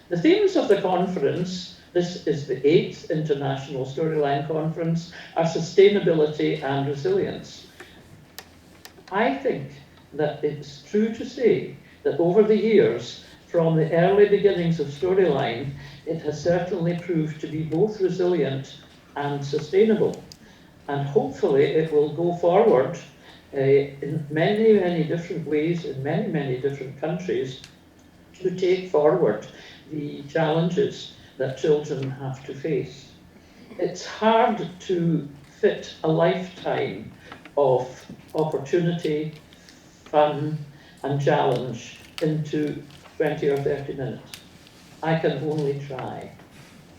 The themes of the conference, this is the 8th International Storyline Conference, are sustainability and resilience. I think that it's true to say that over the years, from the early beginnings of Storyline, it has certainly proved to be both resilient and sustainable. And hopefully it will go forward in many, many different ways in many, many different countries to take forward the challenges that children have to face. It's hard to fit a lifetime of opportunity, fun, and challenge into 20 or 30 minutes. I can only try.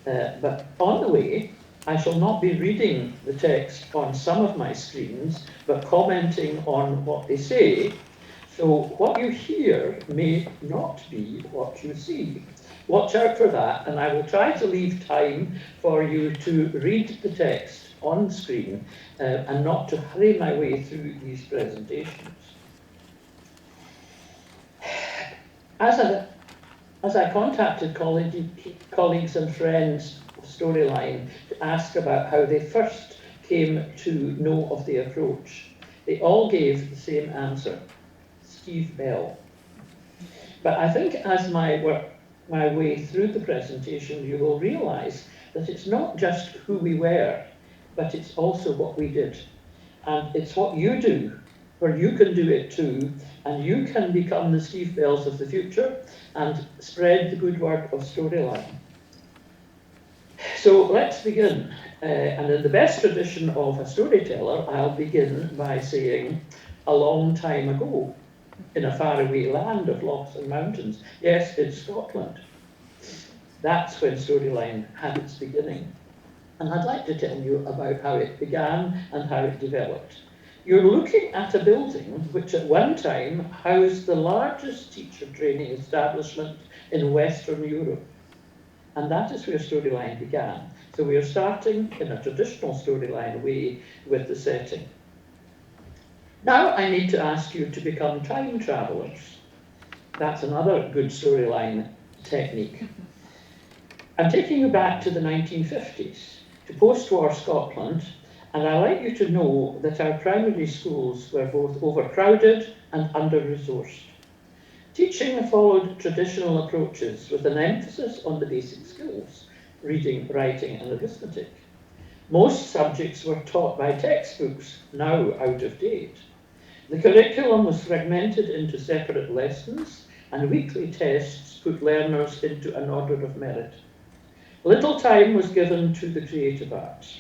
But on the way, I shall not be reading the text on some of my screens, but commenting on what they say. So what you hear may not be what you see. Watch out for that, and I will try to leave time for you to read the text on screen and not to hurry my way through these presentations. As I contacted colleagues and friends of Storyline to ask about how they first came to know of the approach, they all gave the same answer: Steve Bell. But I think as I work my way through the presentation, you will realise that it's not just who we were, but it's also what we did. And it's what you do, where you can do it too, and you can become the Steve Bells of the future and spread the good word of Storyline. So let's begin. And in the best tradition of a storyteller, I'll begin by saying, a long time ago, in a faraway land of lochs and mountains. Yes, it's Scotland. That's when Storyline had its beginning. And I'd like to tell you about how it began and how it developed. You're looking at a building which at one time housed the largest teacher training establishment in Western Europe. And that is where Storyline began. So we are starting in a traditional Storyline way with the setting. Now I need to ask you to become time travelers. That's another good Storyline technique. I'm taking you back to the 1950s, to post-war Scotland, and I'd like you to know that our primary schools were both overcrowded and under-resourced. Teaching followed traditional approaches with an emphasis on the basic skills, reading, writing, and arithmetic. Most subjects were taught by textbooks, now out of date. The curriculum was fragmented into separate lessons, and weekly tests put learners into an order of merit. Little time was given to the creative arts.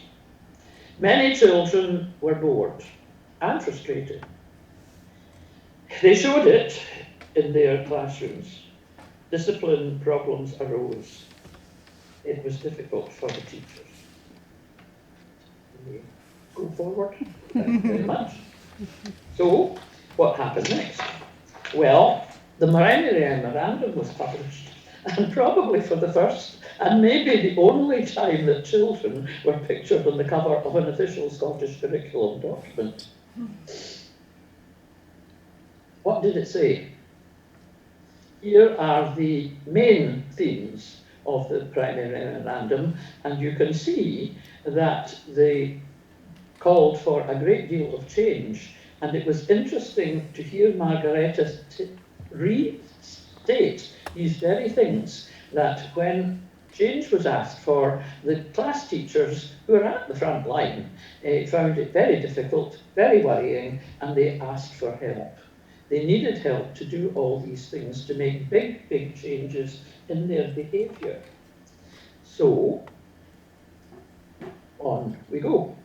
Many children were bored and frustrated. They showed it in their classrooms. Discipline problems arose. It was difficult for the teachers. Go forward. Thank you very much. So, what happened next? Well, the primary memorandum was published, and probably for the first and maybe the only time that children were pictured on the cover of an official Scottish curriculum document. What did it say? Here are the main themes of the primary memorandum, and you can see that they called for a great deal of change. And it was interesting to hear Margareta restate these very things, that when change was asked for, the class teachers who were at the front line found it very difficult, very worrying, and they asked for help. They needed help to do all these things, to make big, big changes in their behaviour. So, on we go.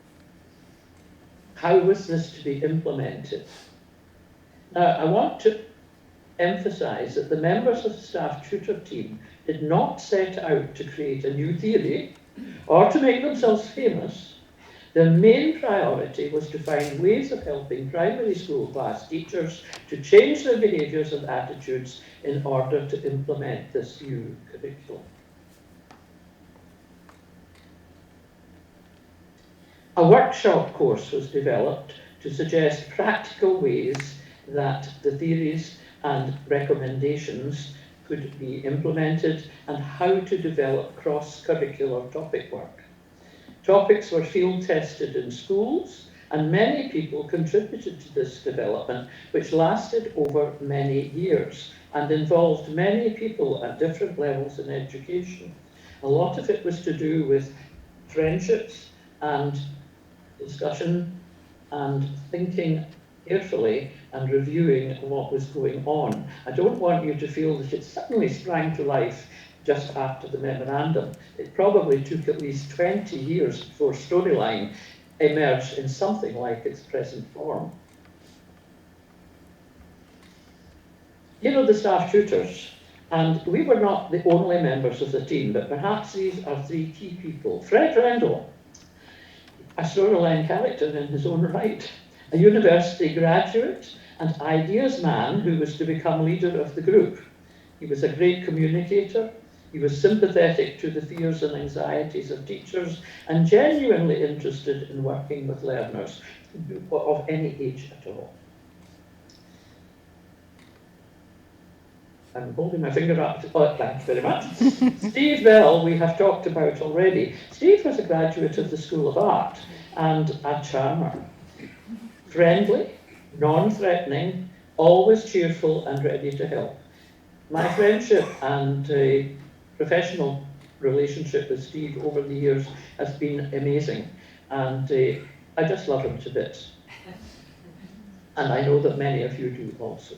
How was this to be implemented? Now, I want to emphasise that the members of the staff tutor team did not set out to create a new theory or to make themselves famous. Their main priority was to find ways of helping primary school class teachers to change their behaviours and attitudes in order to implement this new curriculum. A workshop course was developed to suggest practical ways that the theories and recommendations could be implemented and how to develop cross-curricular topic work. Topics were field tested in schools, and many people contributed to this development, which lasted over many years and involved many people at different levels in education. A lot of it was to do with friendships and discussion and thinking carefully and reviewing what was going on. I don't want you to feel that it suddenly sprang to life just after the memorandum. It probably took at least 20 years before Storyline emerged in something like its present form. Here are the staff tutors, and we were not the only members of the team, but perhaps these are three key people. Fred Rendell, a Storyline character in his own right, a university graduate and ideas man who was to become leader of the group. He was a great communicator. He was sympathetic to the fears and anxieties of teachers and genuinely interested in working with learners of any age at all. I'm holding my finger up. Oh, thank you very much. Steve Bell, we have talked about already. Steve was a graduate of the School of Art and a charmer. Friendly, non-threatening, always cheerful and ready to help. My friendship and professional relationship with Steve over the years has been amazing, and I just love him to bits. And I know that many of you do also.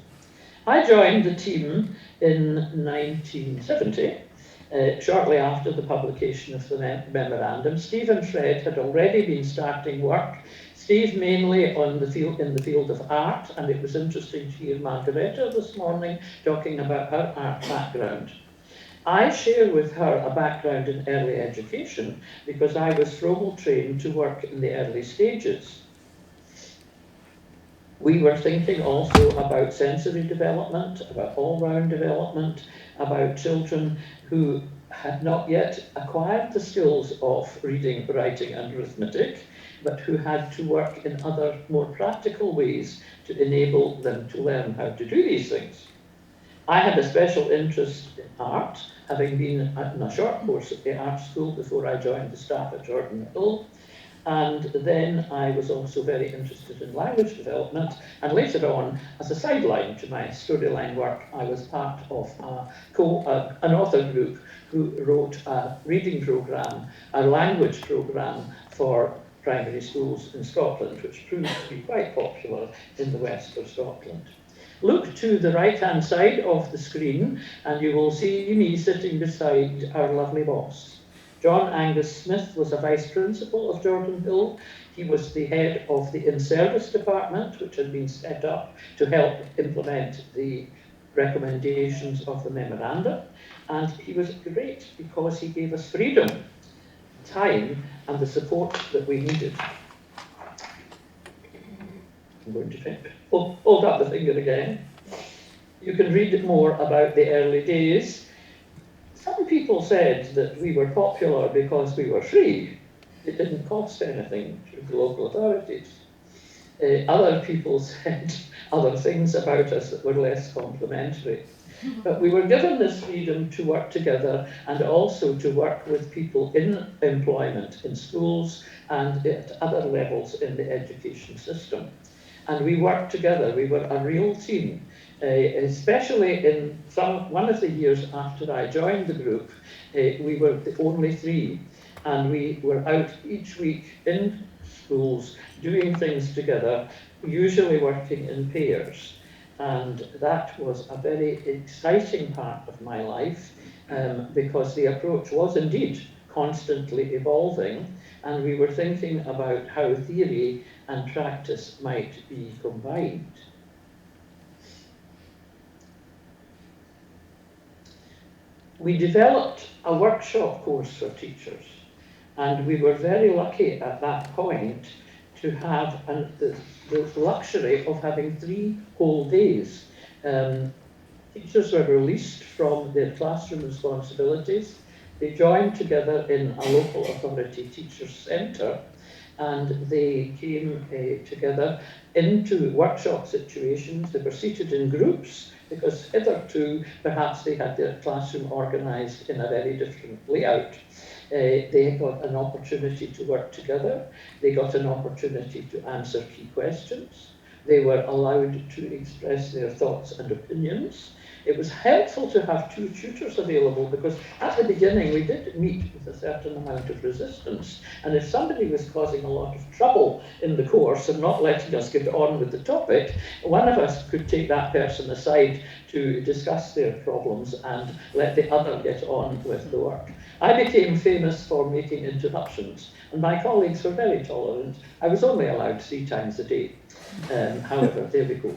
I joined the team in 1970, shortly after the publication of the memorandum. Steve and Fred had already been starting work, Steve mainly in the field of art, and it was interesting to hear Margareta this morning talking about her art background. I share with her a background in early education because I was Frobel trained to work in the early stages. We were thinking also about sensory development, about all-round development, about children who had not yet acquired the skills of reading, writing and arithmetic, but who had to work in other more practical ways to enable them to learn how to do these things. I had a special interest in art, having been in a short course at the art school before I joined the staff at Jordan Hill. And then I was also very interested in language development. And later on, as a sideline to my Storyline work, I was part of an author group who wrote a reading programme, a language programme for primary schools in Scotland, which proved to be quite popular in the west of Scotland. Look to the right-hand side of the screen, and you will see me sitting beside our lovely boss. John Angus Smith was a vice principal of Jordan Hill. He was the head of the in-service department, which had been set up to help implement the recommendations of the memorandum. And he was great because he gave us freedom, time, and the support that we needed. I'm going to hold up the finger again. You can read more about the early days. Some people said that we were popular because we were free. It didn't cost anything to the local authorities. Other people said other things about us that were less complimentary. But we were given this freedom to work together and also to work with people in employment in schools and at other levels in the education system. And we worked together. We were a real team, especially in one of the years after I joined the group. We were the only three, and we were out each week in schools doing things together, usually working in pairs. And that was a very exciting part of my life because the approach was indeed constantly evolving, and we were thinking about how theory and practice might be combined. We developed a workshop course for teachers, and we were very lucky at that point to have the luxury of having 3 whole days. Teachers were released from their classroom responsibilities. They joined together in a local authority teachers' centre, and they came together into workshop situations. They were seated in groups because hitherto perhaps they had their classroom organised in a very different layout. They got an opportunity to work together, they got an opportunity to answer key questions, they were allowed to express their thoughts and opinions. It was helpful to have two tutors available because at the beginning we did meet with a certain amount of resistance, and if somebody was causing a lot of trouble in the course and not letting us get on with the topic, one of us could take that person aside to discuss their problems and let the other get on with the work. I became famous for making interruptions, and my colleagues were very tolerant. I was only allowed 3 times a day. However, there we go.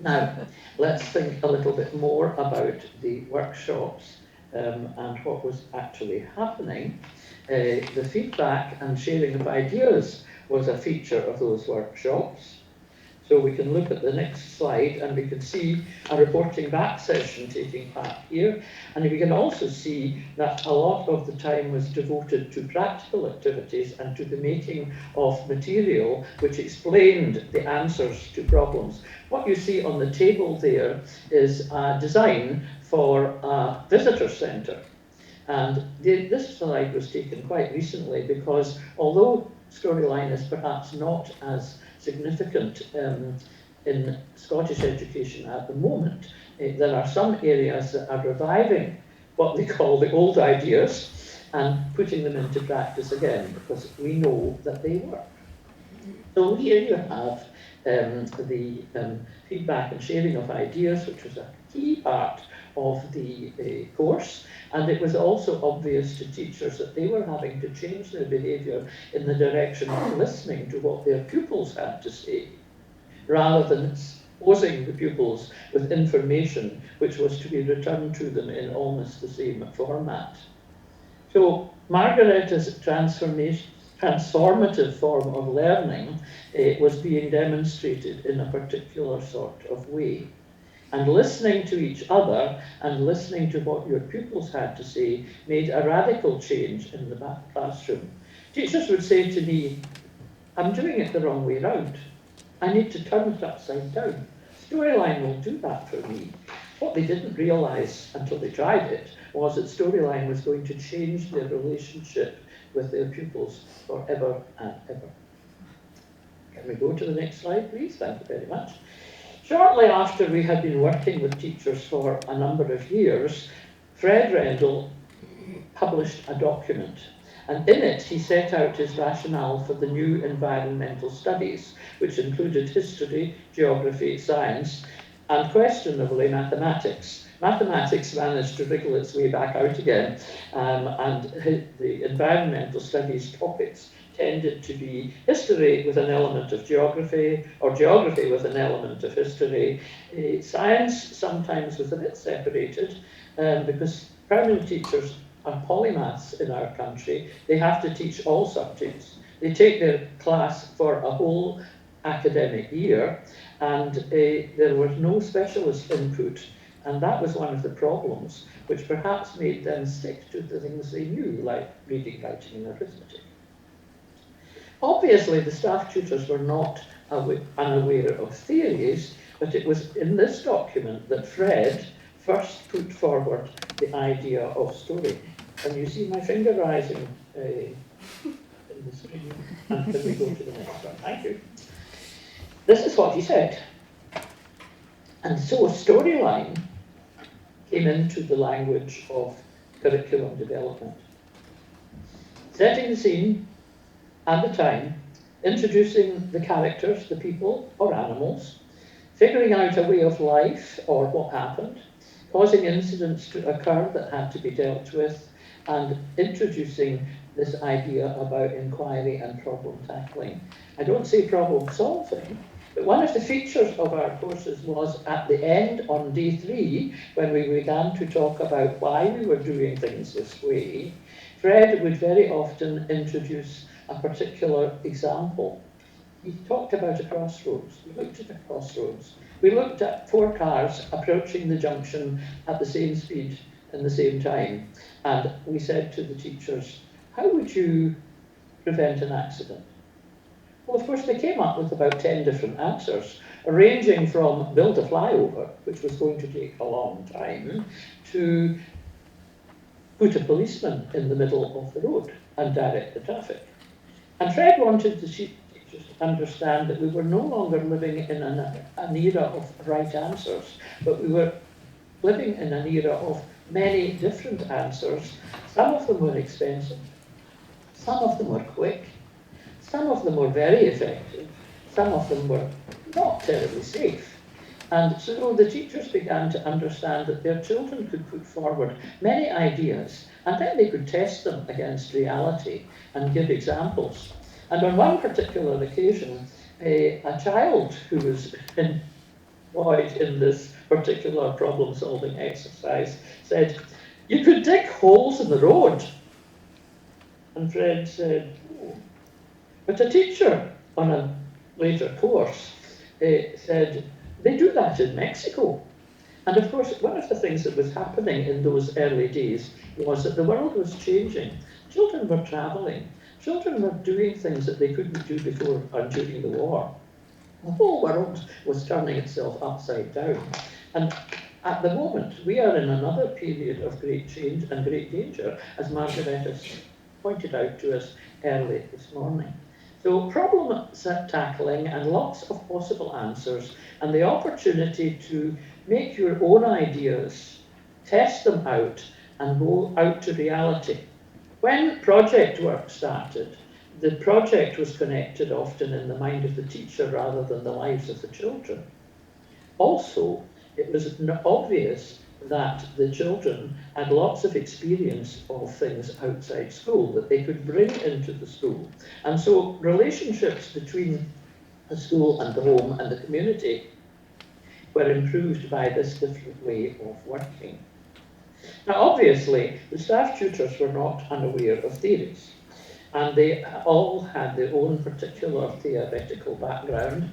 Now, let's think a little bit more about the workshops and what was actually happening. The feedback and sharing of ideas was a feature of those workshops. So we can look at the next slide and we can see a reporting back session taking part here. And we can also see that a lot of the time was devoted to practical activities and to the making of material which explained the answers to problems. What you see on the table there is a design for a visitor centre. And this slide was taken quite recently because although Storyline is perhaps not as significant in Scottish education at the moment, there are some areas that are reviving what they call the old ideas and putting them into practice again, because we know that they work. So here you have the feedback and sharing of ideas, which was a key part of the course, and it was also obvious to teachers that they were having to change their behaviour in the direction of listening to what their pupils had to say, rather than exposing the pupils with information which was to be returned to them in almost the same format. So Margaret's transformative form of learning was being demonstrated in a particular sort of way. And listening to each other and listening to what your pupils had to say made a radical change in the classroom. Teachers would say to me, I'm doing it the wrong way round. I need to turn it upside down. Storyline will do that for me. What they didn't realise until they tried it was that Storyline was going to change their relationship with their pupils forever and ever. Can we go to the next slide, please? Thank you very much. Shortly after we had been working with teachers for a number of years, Fred Rendell published a document, and in it he set out his rationale for the new environmental studies, which included history, geography, science, and questionably mathematics. Mathematics managed to wriggle its way back out again, and the environmental studies topics tended to be history with an element of geography, or geography with an element of history. Science sometimes was a bit separated, because primary teachers are polymaths in our country. They have to teach all subjects. They take their class for a whole academic year, and there was no specialist input, and that was one of the problems, which perhaps made them stick to the things they knew, like reading, writing, and arithmetic. Obviously, the staff tutors were not unaware of theories, but it was in this document that Fred first put forward the idea of story. Can you see my finger rising in the screen? And can we go to the next one? Thank you. This is what he said. And so Storyline came into the language of curriculum development. Setting the scene and the time, introducing the characters, the people or animals, figuring out a way of life or what happened, causing incidents to occur that had to be dealt with, and introducing this idea about inquiry and problem tackling. I don't say problem solving, but one of the features of our courses was at the end on day 3, when we began to talk about why we were doing things this way, Fred would very often introduce a particular example. He talked about a crossroads. We looked at a crossroads. We looked at 4 cars approaching the junction at the same speed and the same time. And we said to the teachers, how would you prevent an accident? Well, of course, they came up with about 10 different answers. ranging from build a flyover, which was going to take a long time, to put a policeman in the middle of the road and direct the traffic. And Fred wanted the teachers to understand that we were no longer living in an era of right answers, but we were living in an era of many different answers. Some of them were expensive, some of them were quick, some of them were very effective, some of them were not terribly safe. And so the teachers began to understand that their children could put forward many ideas, and then they could test them against reality and give examples. And on one particular occasion, a child who was employed in this particular problem-solving exercise said, "You could dig holes in the road." And Fred said, "Oh." But a teacher on a later course said, "They do that in Mexico." And of course, one of the things that was happening in those early days was that the world was changing. Children were traveling. Children were doing things that they couldn't do before or during the war. The whole world was turning itself upside down. And at the moment, we are in another period of great change and great danger, as Margaret has pointed out to us early this morning. So problem tackling and lots of possible answers, and the opportunity to make your own ideas, test them out, and go out to reality. When project work started, the project was connected often in the mind of the teacher rather than the lives of the children. Also, it was obvious that the children had lots of experience of things outside school that they could bring into the school. And so relationships between the school and the home and the community were improved by this different way of working. Now, obviously, the staff tutors were not unaware of theories, and they all had their own particular theoretical background.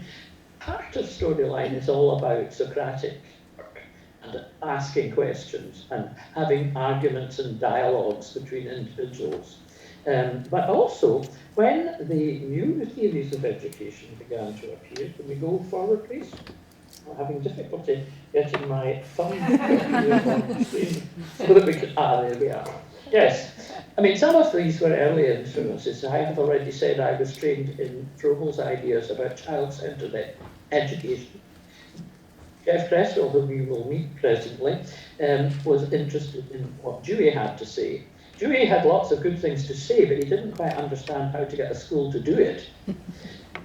Part of Storyline is all about Socratic work and asking questions and having arguments and dialogues between individuals. But also, when the new theories of education began to appear, can we go forward, please? I'm having difficulty getting my thumb on the screen so that we can, there we are. Yes, I mean, some of these were early influences. I have already said I was trained in Froebel's ideas about child-centered education. Jeff Cresswell, who we will meet presently, was interested in what Dewey had to say. Dewey had lots of good things to say, but he didn't quite understand how to get a school to do it.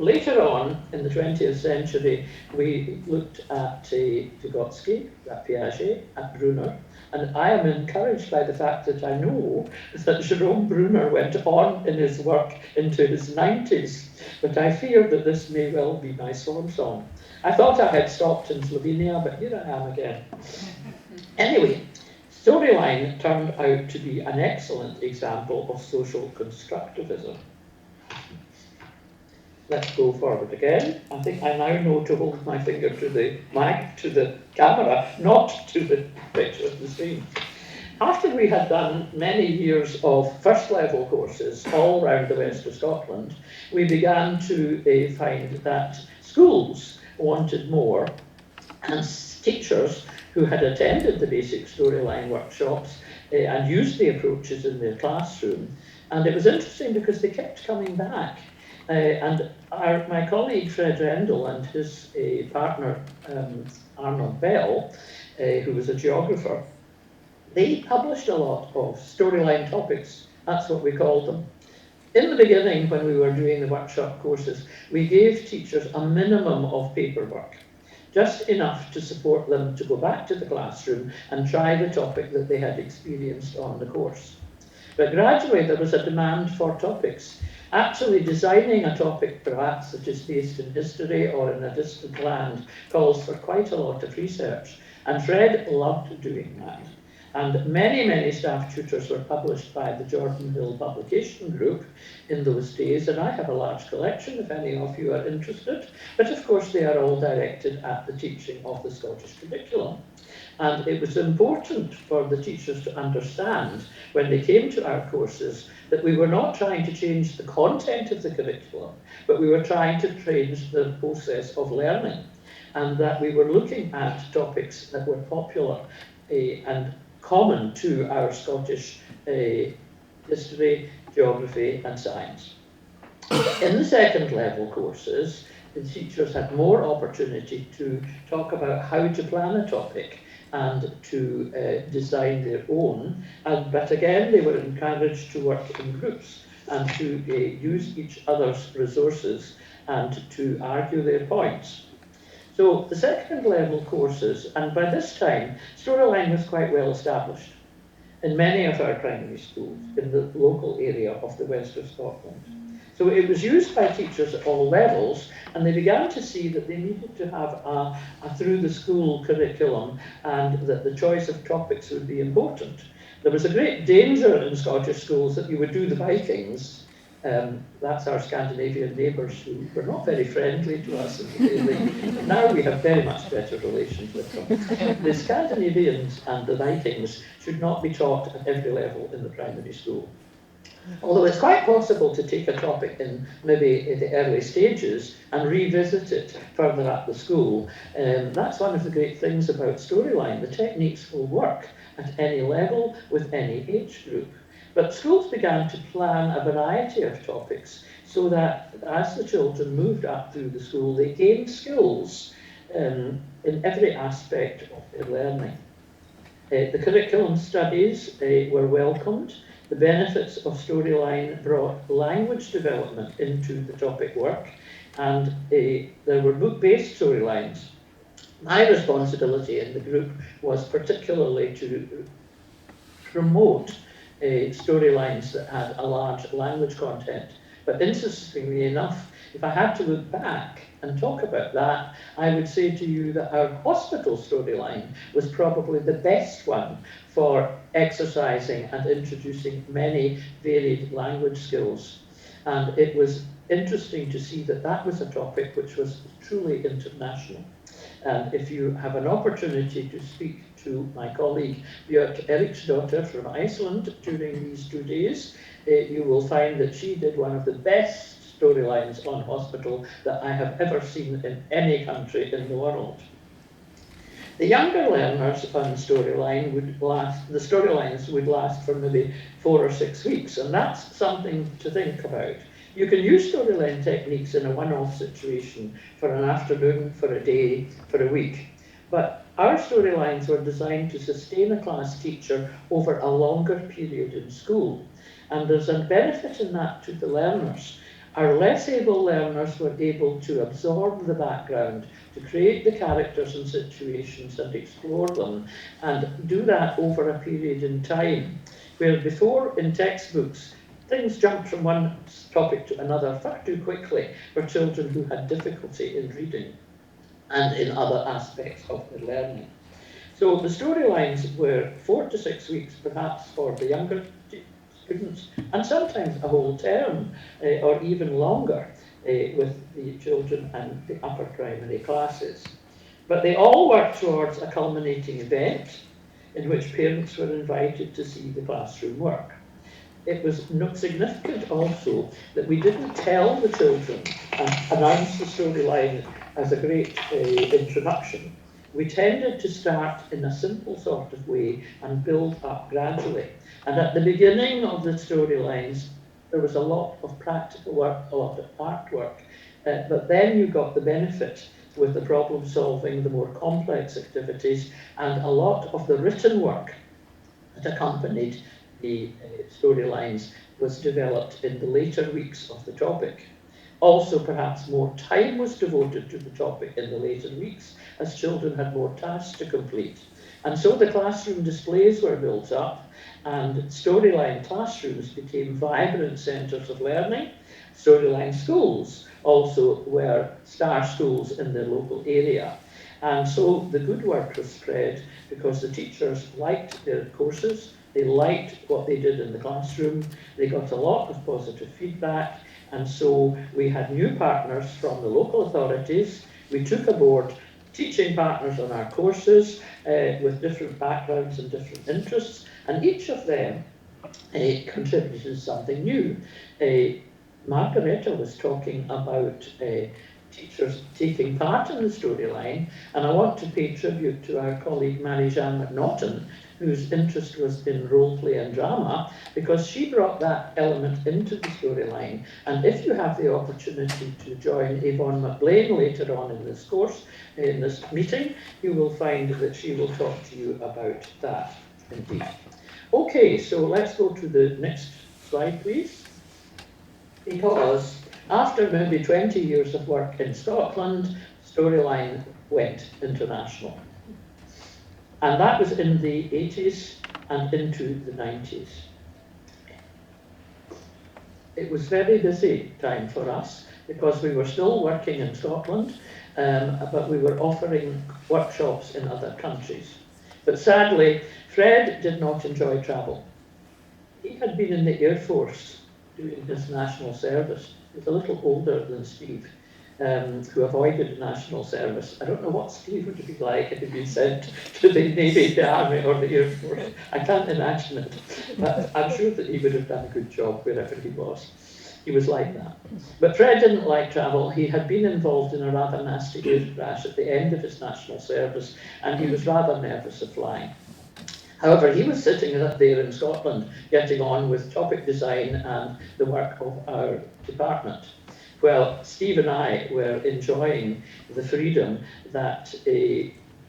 Later on, in the 20th century, we looked at Vygotsky, at Piaget, at Brunner, and I am encouraged by the fact that I know that Jerome Brunner went on in his work into his 90s, but I fear that this may well be my swan song. I thought I had stopped in Slovenia, but here I am again. Anyway, Storyline turned out to be an excellent example of social constructivism. Let's go forward again. I think I now know to hold my finger to the mic, to the camera, not to the picture of the screen. After we had done many years of first level courses all around the west of Scotland, we began to find that schools wanted more, and teachers who had attended the basic Storyline workshops and used the approaches in their classroom. And it was interesting because they kept coming back. And my colleague Fred Rendell and his partner Arnold Bell, who was a geographer, they published a lot of Storyline topics. That's what we called them. In the beginning, when we were doing the workshop courses, we gave teachers a minimum of paperwork, just enough to support them to go back to the classroom and try the topic that they had experienced on the course. But gradually there was a demand for topics. Actually designing a topic perhaps that is based in history or in a distant land calls for quite a lot of research. And Fred loved doing that. And many, many staff tutors were published by the Jordan Hill Publication Group in those days, and I have a large collection if any of you are interested. But of course they are all directed at the teaching of the Scottish curriculum. And it was important for the teachers to understand when they came to our courses that we were not trying to change the content of the curriculum, but we were trying to change the process of learning. and that we were looking at topics that were popular and common to our Scottish history, geography and science. In the second level courses, the teachers had more opportunity to talk about how to plan a topic and to design their own, but again they were encouraged to work in groups and to use each other's resources and to argue their points. So the second level courses, and by this time storyline was quite well established in many of our primary schools in the local area of the west of Scotland. So it was used by teachers at all levels, and they began to see that they needed to have a through the school curriculum, and that the choice of topics would be important. There was a great danger in Scottish schools that you would do the Vikings. That's our Scandinavian neighbours who were not very friendly to us. Now we have very much better relations with them. The Scandinavians and the Vikings should not be taught at every level in the primary school. Although it's quite possible to take a topic in maybe in the early stages and revisit it further up the school. That's one of the great things about storyline. The techniques will work at any level with any age group. But schools began to plan a variety of topics so that as the children moved up through the school, they gained skills in every aspect of their learning. The curriculum studies were welcomed. The benefits of storyline brought language development into the topic work, and there were book-based storylines. My responsibility in the group was particularly to promote storylines that had a large language content. But interestingly enough, if I had to look back and talk about that, I would say to you that our hospital storyline was probably the best one for exercising and introducing many varied language skills. And it was interesting to see that that was a topic which was truly international. And if you have an opportunity to speak to my colleague Björk Eriksdottir from Iceland during these 2 days, you will find that she did one of the best storylines on hospital that I have ever seen in any country in the world. The younger learners on the storylines would last for maybe 4 or 6 weeks, and that's something to think about. You can use storyline techniques in a one-off situation for an afternoon, for a day, for a week. But our storylines were designed to sustain a class teacher over a longer period in school. And there's a benefit in that to the learners. Our less able learners were able to absorb the background, to create the characters and situations and explore them, and do that over a period in time. Where before in textbooks, things jumped from one topic to another far too quickly for children who had difficulty in reading and in other aspects of their learning. So the storylines were 4 to 6 weeks, perhaps for the younger students, and sometimes a whole term or even longer with the children and the upper primary classes. But they all worked towards a culminating event in which parents were invited to see the classroom work. It was significant also that we didn't tell the children and announce the storyline as a great introduction. We tended to start in a simple sort of way and build up gradually. And at the beginning of the storylines, there was a lot of practical work, a lot of artwork, but then you got the benefit with the problem solving, the more complex activities, and a lot of the written work that accompanied the storylines was developed in the later weeks of the topic. Also, perhaps more time was devoted to the topic in the later weeks as children had more tasks to complete. And so the classroom displays were built up and storyline classrooms became vibrant centres of learning. Storyline schools also were star schools in their local area. And so the good work was spread because the teachers liked their courses, they liked what they did in the classroom, they got a lot of positive feedback, and so we had new partners from the local authorities. We took aboard teaching partners on our courses with different backgrounds and different interests, and each of them contributed something new. Margareta was talking about teachers taking part in the storyline, and I want to pay tribute to our colleague Mary-Jeanne McNaughton, whose interest was in role play and drama, because she brought that element into the storyline. And if you have the opportunity to join Yvonne McBlain later on in this course, in this meeting, you will find that she will talk to you about that indeed. Okay, so let's go to the next slide, please. Because after maybe 20 years of work in Scotland, Storyline went international. And that was in the 80s and into the 90s. It was very busy time for us because we were still working in Scotland, but we were offering workshops in other countries. But sadly, Fred did not enjoy travel. He had been in the Air Force doing his national service. He was a little older than Steve, who avoided national service. I don't know what Steve would be like if he'd been sent to the Navy, the Army, or the Air Force. I can't imagine it, but I'm sure that he would have done a good job wherever he was. He was like that. But Fred didn't like travel. He had been involved in a rather nasty air crash at the end of his national service, and he was rather nervous of flying. However, he was sitting up there in Scotland, getting on with topic design and the work of our department. Well, Steve and I were enjoying the freedom that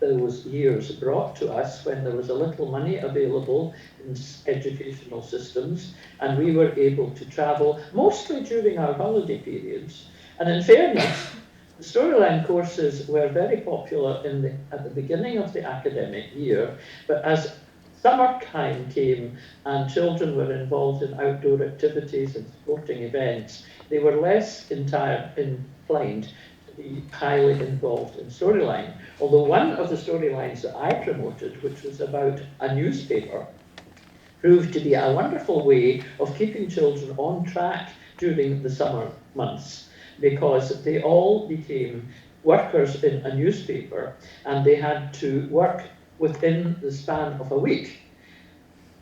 those years brought to us when there was a little money available in educational systems, and we were able to travel mostly during our holiday periods. And in fairness, the storyline courses were very popular at the beginning of the academic year, but as summertime came and children were involved in outdoor activities and sporting events, they were less inclined to be highly involved in storyline. Although one of the storylines that I promoted, which was about a newspaper, proved to be a wonderful way of keeping children on track during the summer months, because they all became workers in a newspaper and they had to work within the span of a week,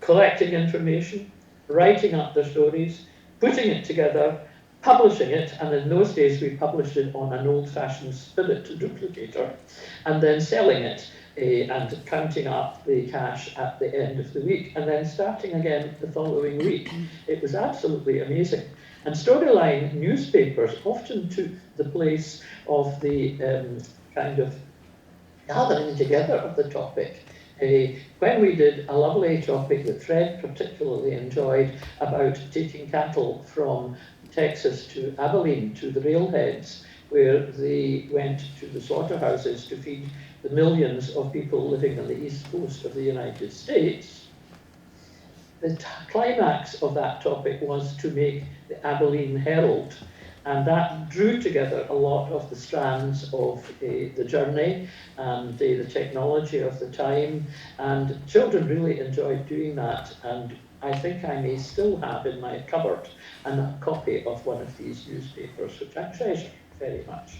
collecting information, writing up their stories, putting it together, publishing it, and in those days we published it on an old-fashioned spirit duplicator, and then selling it and counting up the cash at the end of the week, and then starting again the following week. It was absolutely amazing. And storyline newspapers often took the place of the kind of gathering together of the topic. When we did a lovely topic that Fred particularly enjoyed about taking cattle from Texas to Abilene to the railheads, where they went to the slaughterhouses to feed the millions of people living on the east coast of the United States, the climax of that topic was to make the Abilene Herald, and that drew together a lot of the strands of the journey and the technology of the time, and children really enjoyed doing that. And I think I may still have in my cupboard a copy of one of these newspapers, which I treasure very much.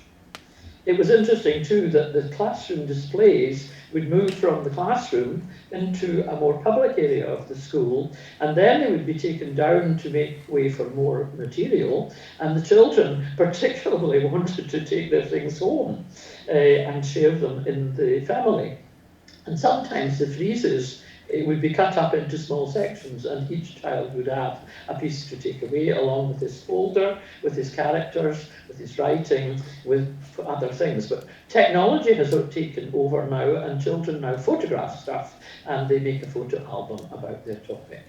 It was interesting too that the classroom displays would move from the classroom into a more public area of the school, and then they would be taken down to make way for more material, and the children particularly wanted to take their things home and share them in the family. And sometimes the friezes, it would be cut up into small sections, and each child would have a piece to take away along with his folder, with his characters, with his writing, with other things. But technology has taken over now, and children now photograph stuff and they make a photo album about their topic.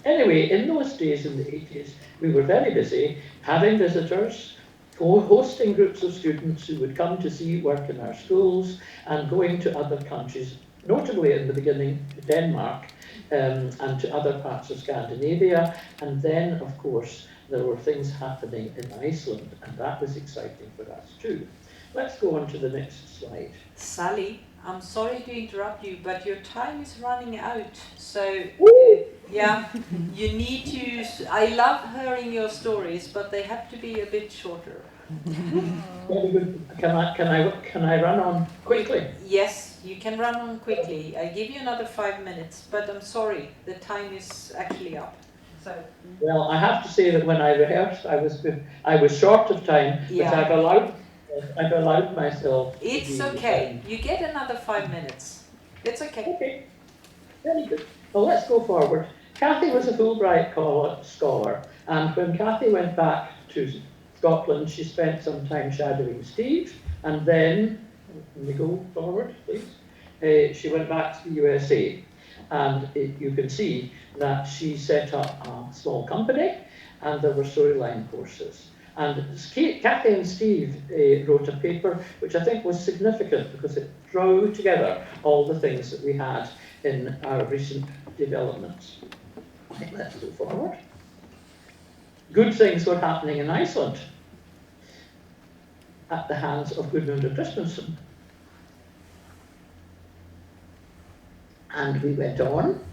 Anyway, in those days in the 80s, we were very busy having visitors, hosting groups of students who would come to see work in our schools, and going to other countries, notably in the beginning to Denmark and to other parts of Scandinavia. And then, of course, there were things happening in Iceland, and that was exciting for us too. Let's go on to the next slide. Sallie, I'm sorry to interrupt you, but your time is running out. So, yeah, you need to... I love hearing your stories, but they have to be a bit shorter. Very good. Can I run on quickly? Yes, you can run on quickly. I give you another 5 minutes, but I'm sorry, the time is actually up. So. Well, I have to say that when I rehearsed, I was short of time, yeah. but I've allowed I've allowed myself to It's be, okay. You get another 5 minutes. It's okay. okay, very good. Well, let's go forward. Cathy was a Fulbright scholar, and when Cathy went back to Scotland, she spent some time shadowing Steve, and then, can we go forward, please? She went back to the USA, and you can see that she set up a small company, and there were storyline courses. And Cathy and Steve wrote a paper which I think was significant because it drew together all the things that we had in our recent developments. Right, let's go forward. Good things were happening in Iceland at the hands of Gudmundur Kristjansson. And we went on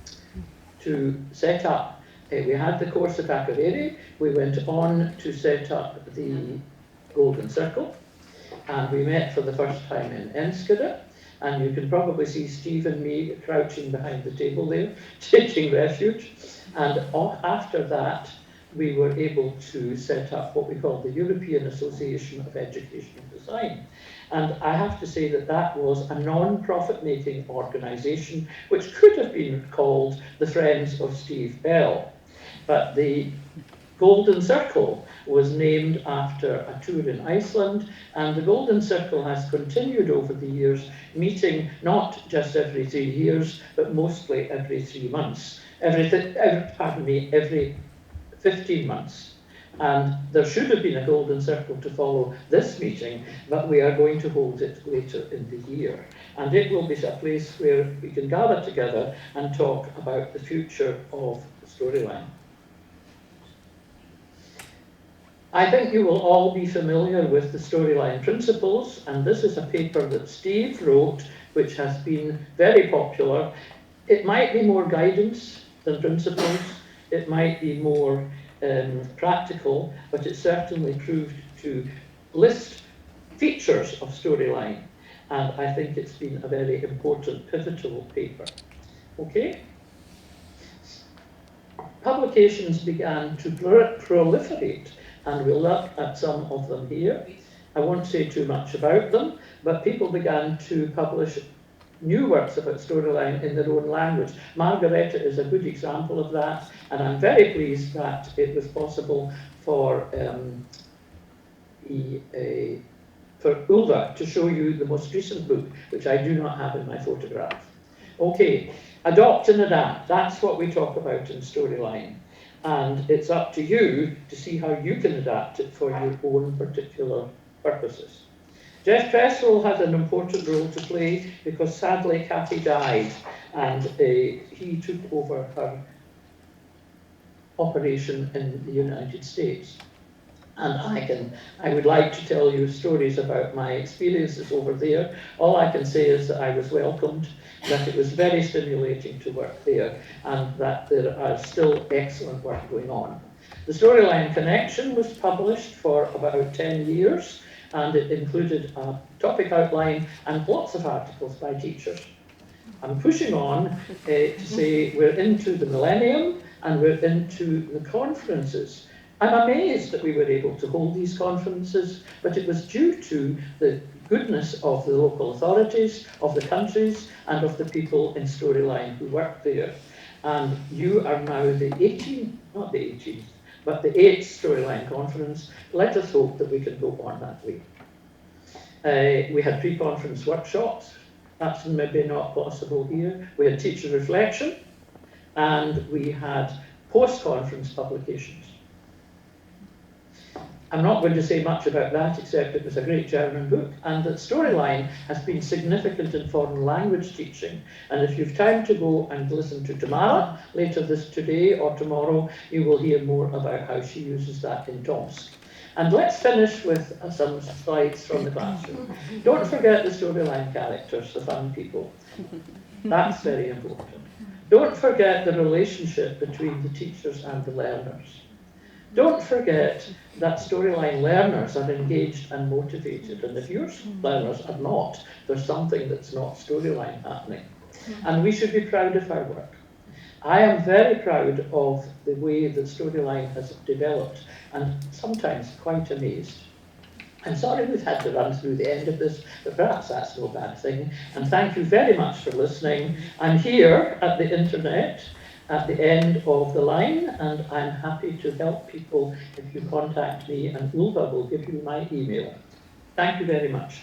to set up, we had the course at Akureyri, we went on to set up the Golden Circle, and we met for the first time in Enschede, and you can probably see Steve and me crouching behind the table there, taking refuge. And after that, we were able to set up what we call the European Association of Educational Design. And I have to say that that was a non-profit making organisation which could have been called the Friends of Steve Bell. But the Golden Circle was named after a tour in Iceland, and the Golden Circle has continued over the years, meeting not just every 3 years, but mostly every 3 months. Every 15 months. And there should have been a Golden Circle to follow this meeting, but we are going to hold it later in the year. And it will be a place where we can gather together and talk about the future of the storyline. I think you will all be familiar with the storyline principles, and this is a paper that Steve wrote, which has been very popular. It might be more guidance than principles, it might be more practical, but it certainly proved to list features of storyline, and I think it's been a very important, pivotal paper. Okay? Publications began to proliferate, and we'll look at some of them here. I won't say too much about them, but people began to publish new works about storyline in their own language. Margareta is a good example of that, and I'm very pleased that it was possible for Ulva to show you the most recent book, which I do not have in my photograph. Okay, adopt and adapt, that's what we talk about in storyline. And it's up to you to see how you can adapt it for your own particular purposes. Jeff Cresswell had an important role to play because sadly Cathy died, and he took over her operation in the United States. And I would like to tell you stories about my experiences over there. All I can say is that I was welcomed, that it was very stimulating to work there, and that there are still excellent work going on. The Storyline Connection was published for about 10 years, and it included a topic outline and lots of articles by teachers. I'm pushing on to say we're into the millennium and we're into the conferences. I'm amazed that we were able to hold these conferences, but it was due to the goodness of the local authorities, of the countries, and of the people in Storyline who work there. And you are now the 18th, not the 18th, but the 8th Storyline Conference. Let us hope that we can go on that way. We had pre-conference workshops. That's maybe not possible here. We had teacher reflection, and we had post-conference publications. I'm not going to say much about that, except it was a great German book, and that Storyline has been significant in foreign language teaching. And if you've time to go and listen to Tamara later today or tomorrow, you will hear more about how she uses that in Tomsk. And let's finish with some slides from the classroom. Don't forget the Storyline characters, the fun people. That's very important. Don't forget the relationship between the teachers and the learners. Don't forget that Storyline learners are engaged and motivated, and if your learners are not, there's something that's not Storyline happening. And we should be proud of our work. I am very proud of the way that Storyline has developed, and sometimes quite amazed. I'm sorry we've had to run through the end of this, but perhaps that's no bad thing. And thank you very much for listening. I'm here at the internet at the end of the line, and I'm happy to help people if you contact me, and Ulva will give you my email. Thank you very much.